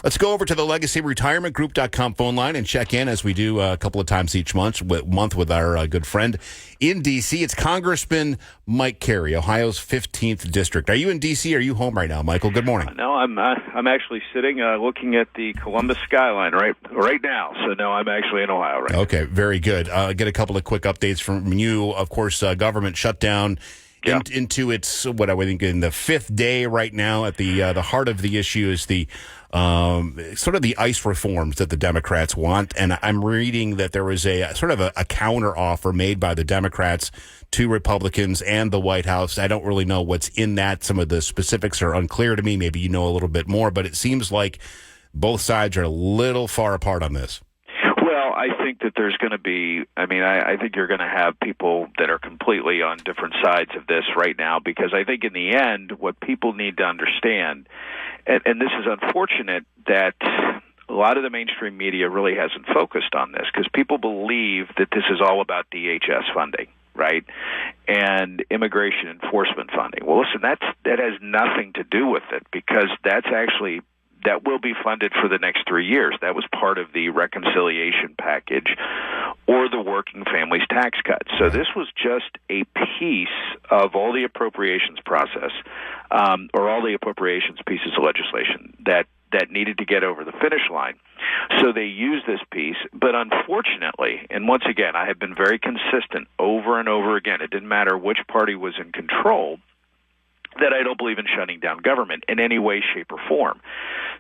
Let's go over to the LegacyRetirementGroup.com phone line and check in, as we do a couple of times each month with our good friend in D.C. It's Congressman Mike Carey, Ohio's 15th District. Are you in D.C.? Are you home right now, Michael? Good morning. No, I'm actually sitting looking at the Columbus skyline right now. So, no, I'm actually in Ohio right now. Okay, very good. Get a couple of quick updates from you. Of course, government shutdown into its, what I would think, in the fifth day right now. At the heart of the issue is the sort of the ICE reforms that the Democrats want. And I'm reading that there was a sort of a counter offer made by the Democrats to Republicans and the White House. I don't really know what's in that. Some of the specifics are unclear to me. Maybe you know a little bit more, but it seems like both sides are a little far apart on this. Well, I think that there's going to be, I think you're going to have people that are completely on different sides of this right now, because I think in the end, what people need to understand, and this is unfortunate, that a lot of the mainstream media really hasn't focused on this, because people believe that this is all about DHS funding, right, and immigration enforcement funding. Well, listen, that has nothing to do with it, because that will be funded for the next 3 years. That was part of the reconciliation package or the working families tax cut. So this was just a piece of all the appropriations process, or all the appropriations pieces of legislation that needed to get over the finish line. So they used this piece, but unfortunately, and once again, I have been very consistent over and over again, it didn't matter which party was in control, that I don't believe in shutting down government in any way, shape, or form.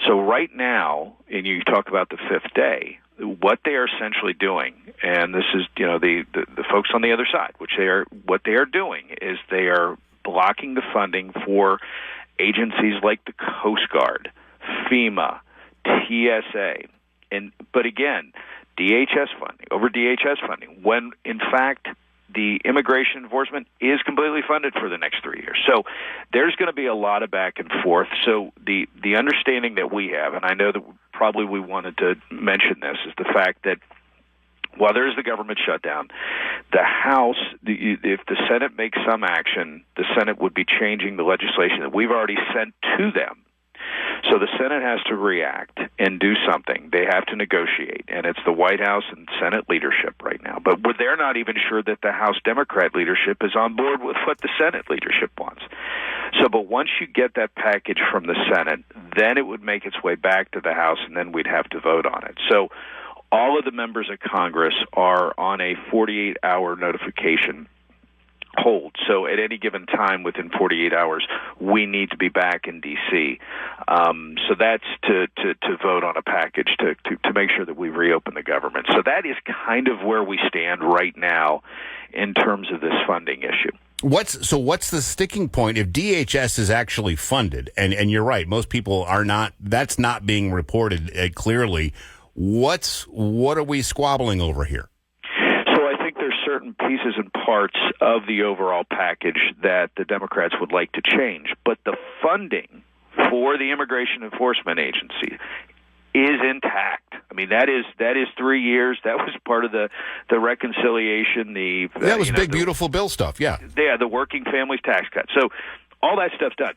So right now, and you talk about the fifth day, what they are essentially doing, and this is, the folks on the other side, what they are doing is they are blocking the funding for agencies like the Coast Guard, FEMA, TSA, but again, DHS funding, when in fact the immigration enforcement is completely funded for the next 3 years. So there's going to be a lot of back and forth. So the understanding that we have, and I know that probably we wanted to mention this, is the fact that while there is the government shutdown, the House, if the Senate makes some action, the Senate would be changing the legislation that we've already sent to them. So the Senate has to react and do something. They have to negotiate, and it's the White House and Senate leadership right now. But they're not even sure that the House Democrat leadership is on board with what the Senate leadership wants. So, but once you get that package from the Senate, then it would make its way back to the House, and then we'd have to vote on it. So all of the members of Congress are on a 48-hour notification hold. So at any given time within 48 hours, we need to be back in D.C. So that's to vote on a package to make sure that we reopen the government. So that is kind of where we stand right now in terms of this funding issue. What's the sticking point if DHS is actually funded? And you're right, most people are not. That's not being reported clearly. What are we squabbling over here? Certain pieces and parts of the overall package that the Democrats would like to change, but the funding for the Immigration Enforcement Agency is intact. That is 3 years. That was part of the reconciliation. That was big, beautiful bill stuff. Yeah, the working families tax cut. So all that stuff's done.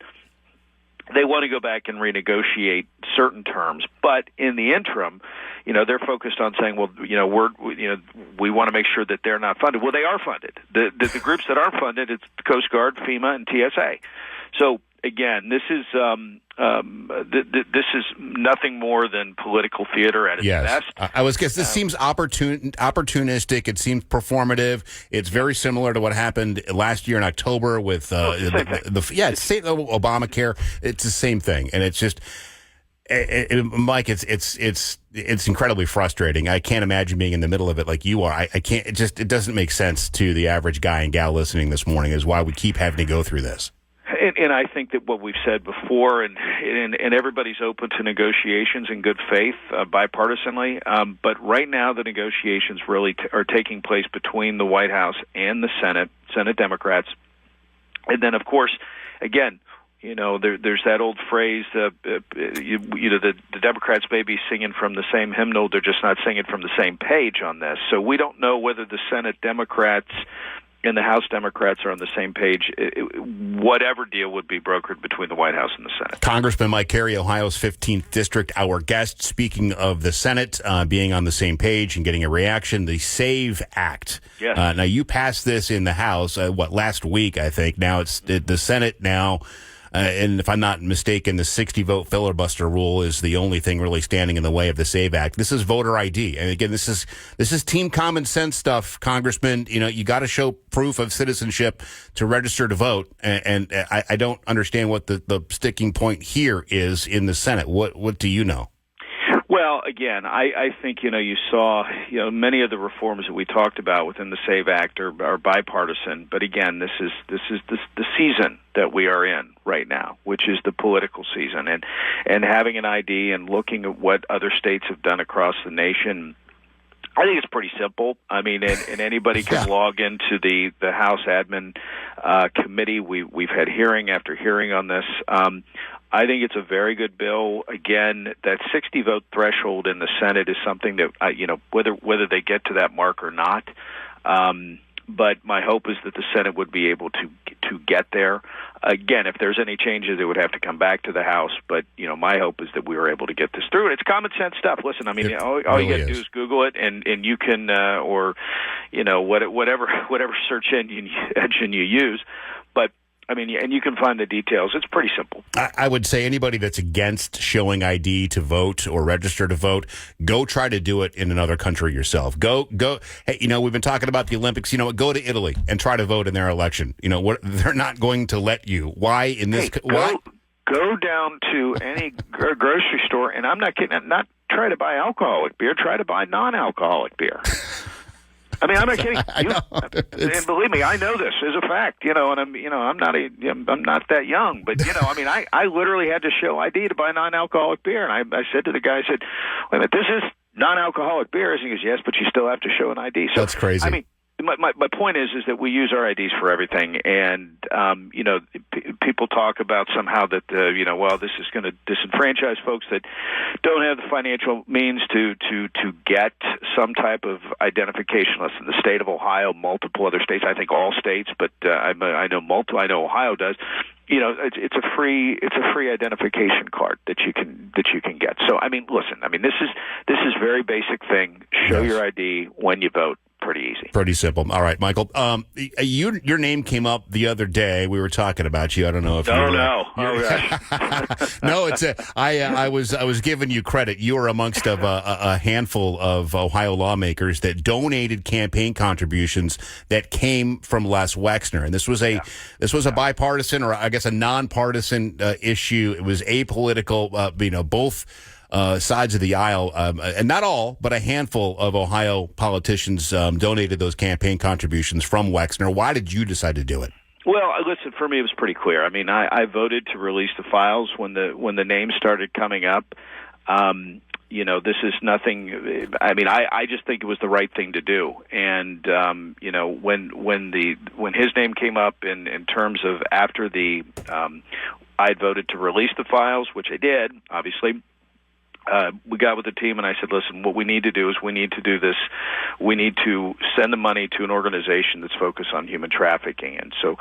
They want to go back and renegotiate certain terms, but in the interim, they're focused on saying, well, we want to make sure that they're not funded. Well, they are funded. The groups that aren't funded, it's the Coast Guard, FEMA, and TSA. So again, this is nothing more than political theater at its best. I was guessing this seems opportunistic. It seems performative. It's very similar to what happened last year in October with it's Obamacare. It's the same thing, and it's just. Mike, it's incredibly frustrating. I can't imagine being in the middle of it like you are. I can't. It doesn't make sense to the average guy and gal listening this morning. Is why we keep having to go through this. And I think that what we've said before, and everybody's open to negotiations in good faith, bipartisanly. But right now, the negotiations really are taking place between the White House and the Senate Democrats, and then of course, again. There's that old phrase, the Democrats may be singing from the same hymnal, they're just not singing from the same page on this. So we don't know whether the Senate Democrats and the House Democrats are on the same page, whatever deal would be brokered between the White House and the Senate. Congressman Mike Carey, Ohio's 15th District, our guest. Speaking of the Senate being on the same page and getting a reaction, the SAVE Act. Yes. Now, you passed this in the House, last week, I think. Now it's the Senate now. And if I'm not mistaken, the 60-vote filibuster rule is the only thing really standing in the way of the SAVE Act. This is voter ID. And again, this is team common sense stuff, Congressman. You got to show proof of citizenship to register to vote. And I don't understand what the sticking point here is in the Senate. What do you know? Well, again, I think, you saw, many of the reforms that we talked about within the SAVE Act are bipartisan. But again, this is the season that we are in right now, which is the political season. And having an ID and looking at what other states have done across the nation, I think it's pretty simple. I mean, and anybody can log into the House Admin Committee. We've had hearing after hearing on this. I think it's a very good bill. Again, that 60-vote threshold in the Senate is something that, whether they get to that mark or not. But my hope is that the Senate would be able to get there. Again, if there's any changes, it would have to come back to the House. But, my hope is that we were able to get this through. And it's common sense stuff. Listen, I mean, all you got to do is Google it, and you can, whatever search engine you use. But I mean, and you can find the details. It's pretty simple. I would say anybody that's against showing ID to vote or register to vote, go try to do it in another country yourself. Go. Hey, we've been talking about the Olympics. Go to Italy and try to vote in their election. They're not going to let you. Why in this? Why? Go down to any grocery store, and I'm not kidding. Not try to buy alcoholic beer. Try to buy non-alcoholic beer. I mean, I'm not kidding. And believe me, I know this as a fact. And I'm not that young, but I mean, I literally had to show ID to buy non-alcoholic beer, and I said to the guy, I said, "Wait a minute, this is non-alcoholic beer?" And he goes, "Yes, but you still have to show an ID." So that's crazy. I mean, my point is that we use our IDs for everything, and people talk about somehow that this is going to disenfranchise folks that don't have the financial means to get some type of identification. Listen, the state of Ohio, multiple other states, I think all states, but I know Ohio does. It's a free identification card that you can get. So I mean, listen, this is very basic thing. Show your ID when you vote. Pretty easy. Pretty simple. All right, Michael. Your name came up the other day. We were talking about you. I don't know if No, it's I was giving you credit. You were amongst a handful of Ohio lawmakers that donated campaign contributions that came from Les Wexner, and this was a bipartisan, or I guess a nonpartisan issue. It was apolitical. Both sides of the aisle, and not all, but a handful of Ohio politicians donated those campaign contributions from Wexner. Why did you decide to do it? Well, listen, for me, it was pretty clear. I mean, I voted to release the files when the names started coming up. This is nothing. I mean, I just think it was the right thing to do. And when his name came up in terms of after I had voted to release the files, which I did, obviously. We got with the team, and I said, listen, what we need to do is we need to do this. We need to send the money to an organization that's focused on human trafficking. And so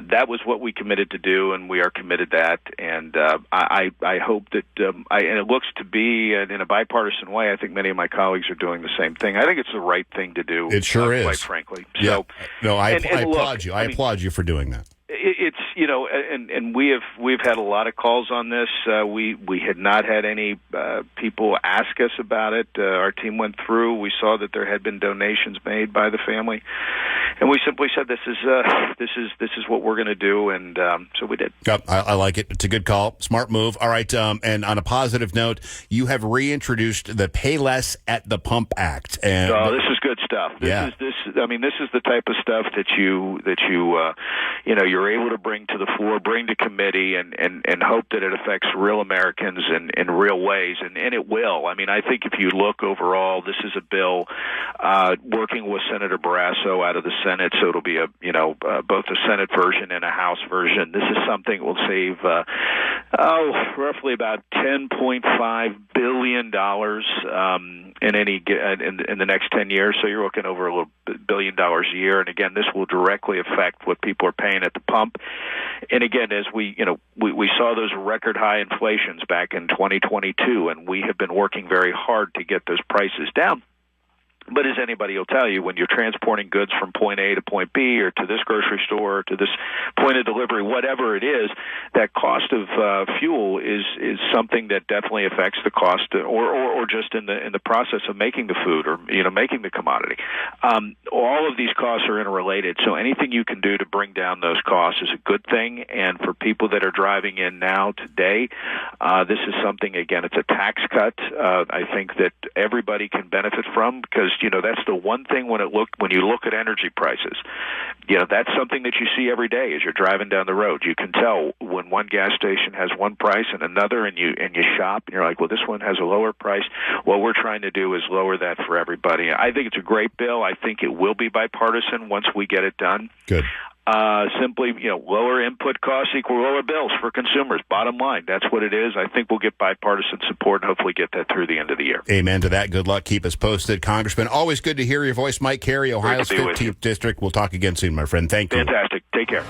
that was what we committed to do, and we are committed to that. And I hope that, and it looks to be in a bipartisan way, I think many of my colleagues are doing the same thing. I think it's the right thing to do. It sure is. Quite frankly. Yeah. So, no, I applaud you. I applaud you for doing that. It's and we've had a lot of calls on this. We had not had any people ask us about it. Our team went through. We saw that there had been donations made by the family, and we simply said this is what we're going to do, and so we did. Yep, I like it. It's a good call, smart move. All right, and on a positive note, you have reintroduced the Pay Less at the Pump Act, and this is good stuff. This is the type of stuff that you're able to bring to the floor, bring to committee, and hope that it affects real Americans in real ways, and it will. I mean, I think if you look overall, this is a bill working with Senator Barrasso out of the Senate, so it'll be both a Senate version and a House version. This is something that will save roughly about $10.5 billion in the next 10 years. So you're looking over $1 billion a year. And again, this will directly affect what people are paying at the pump. And again, as we saw those record high inflations back in 2022, and we have been working very hard to get those prices down. But as anybody will tell you, when you're transporting goods from point A to point B, or to this grocery store, or to this point of delivery, whatever it is, that cost of fuel is something that definitely affects the cost, or just in the process of making the food, or making the commodity. All of these costs are interrelated, so anything you can do to bring down those costs is a good thing. And for people that are driving in now today, this is something, again, it's a tax cut. I think that everybody can benefit from, because that's the one thing when you look at energy prices, that's something that you see every day as you're driving down the road. You can tell when one gas station has one price and another, and you shop and you're like, well, this one has a lower price. What we're trying to do is lower that for everybody. I think it's a great bill. I think it will be bipartisan once we get it done. Good. Simply, lower input costs equal lower bills for consumers. Bottom line, that's what it is. I think we'll get bipartisan support and hopefully get that through the end of the year. Amen to that. Good luck. Keep us posted. Congressman, always good to hear your voice. Mike Carey, Ohio's 15th District. We'll talk again soon, my friend. Thank you. Fantastic. Take care.